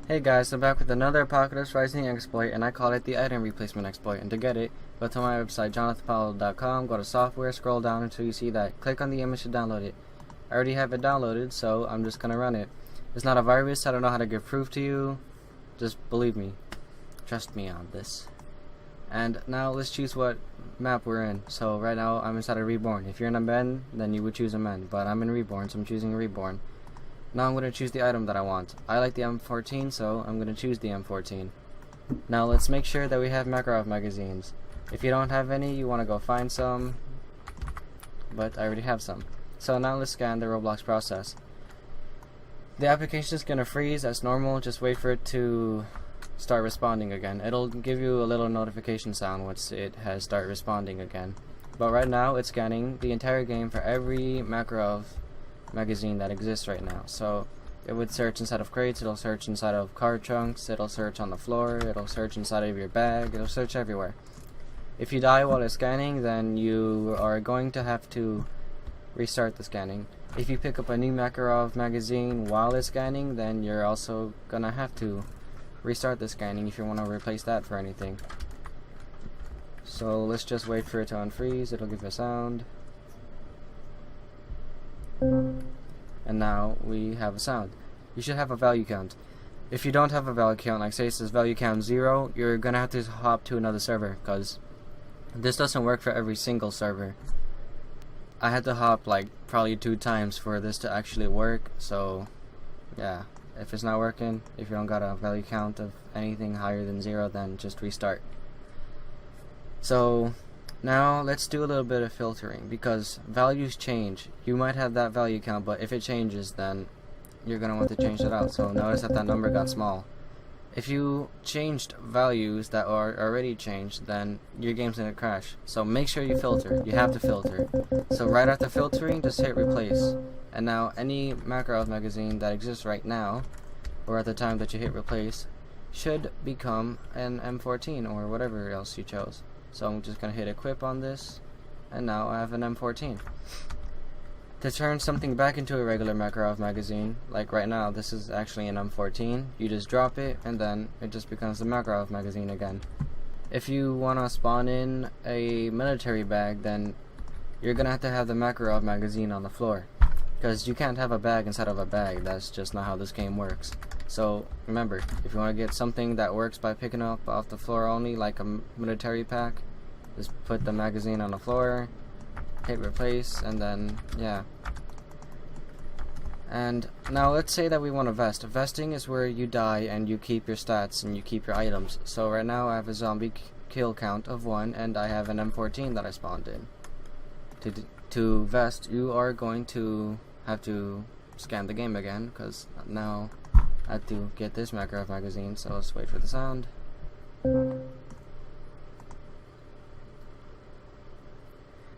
Hey guys, I'm back with another Apocalypse Rising exploit, and I call it the item replacement exploit. And to get it, go to my website jonathanpowell.com, go to software, scroll down until you see that. Click on the image to download it. I already have it downloaded, so I'm just gonna run it. It's not a virus, I don't know how to give proof to you. Just believe me. Trust me on this. And now let's choose what map we're in. So right now I'm inside of Reborn. If you're in a men, then you would choose a men, but I'm in Reborn, so I'm choosing Reborn. Now I'm going to choose the item that I want. I like the M14, so I'm going to choose the M14. Now let's make sure that we have Makarov magazines. If you don't have any, you want to go find some, but I already have some. So now let's scan the Roblox process. The application is going to freeze as normal, just wait for it to start responding again. It'll give you a little notification sound once it has started responding again. But right now it's scanning the entire game for every Makarov magazine that exists right now. So it would search inside of crates, it'll search inside of car trunks, it'll search on the floor, it'll search inside of your bag, it'll search everywhere. If you die while it's scanning, then you are going to have to restart the scanning. If you pick up a new Makarov magazine while it's scanning, then you're also gonna have to restart the scanning if you want to replace that for anything. So let's just wait for it to unfreeze, it'll give a sound. And now we have a sound. You should have a value count. If you don't have a value count, like say it says value count 0, you're gonna have to hop to another server, because this doesn't work for every single server. I had to hop like probably 2 times for this to actually work, so yeah, if it's not working, if you don't got a value count of anything higher than 0, then just restart. So now let's do a little bit of filtering, because values change. You might have that value count, but if it changes, then you're going to want to change that out. So notice that number got small. If you changed values that are already changed, then your game's going to crash. So make sure you filter. You have to filter. So right after filtering, just hit replace. And now any Makarov magazine that exists right now, or at the time that you hit replace, should become an M14 or whatever else you chose. So I'm just going to hit equip on this, and now I have an M14. To turn something back into a regular Makarov magazine, like right now this is actually an M14, you just drop it and then it just becomes the Makarov magazine again. If you want to spawn in a military bag, then you're going to have the Makarov magazine on the floor, because you can't have a bag inside of a bag. That's just not how this game works. So remember, if you want to get something that works by picking up off the floor only, like a military pack, just put the magazine on the floor, hit replace, and then yeah. And now let's say that we want to vest. Vesting is where you die and you keep your stats and you keep your items. So right now I have a zombie kill count of 1, and I have an M14 that I spawned in. To vest, you are going to have to scan the game again, because now I have to get this Makarov magazine. So let's wait for the sound.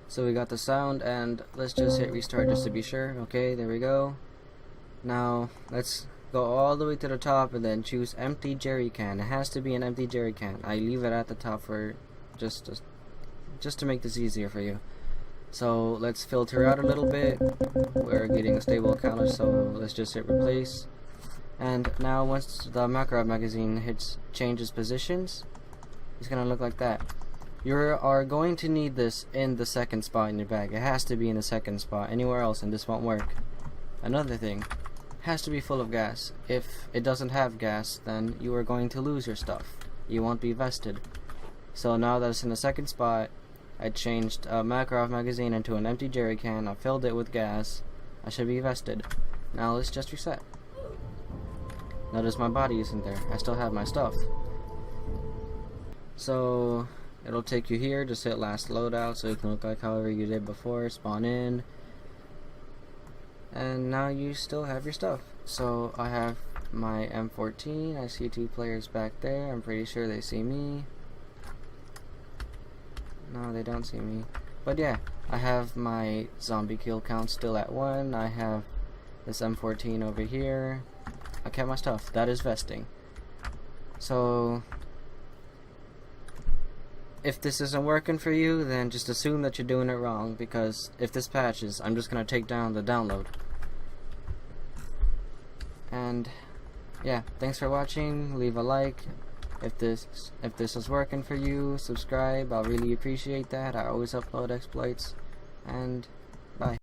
So we got the sound, and let's just hit restart just to be sure. Okay, there we go. Now let's go all the way to the top and then choose empty jerry can. It has to be an empty jerry can. I leave it at the top for just to make this easier for you. So let's filter out a little bit. We're getting a stable counter, so let's just hit replace. And now once the Makarov magazine changes positions, it's gonna look like that. You are going to need this in the second spot in your bag. It has to be in the second spot. Anywhere else and this won't work. Another thing, has to be full of gas. If it doesn't have gas, then you are going to lose your stuff. You won't be vested. So now that it's in the second spot, I changed a Makarov magazine into an empty jerry can. I filled it with gas. I should be vested. Now let's just reset. Notice my body isn't there. I still have my stuff. So it'll take you here. Just hit last loadout so it can look like however you did before. Spawn in. And now you still have your stuff. So I have my M14. I see 2 players back there. I'm pretty sure they see me. No, they don't see me. But yeah, I have my zombie kill count still at 1. I have this M14 over here. I kept my stuff. That is vesting. So if this isn't working for you, then just assume that you're doing it wrong, because if this patches, I'm just going to take down the download. And yeah, thanks for watching. Leave a like if this is working for you. Subscribe, I'll really appreciate that. I always upload exploits, and bye.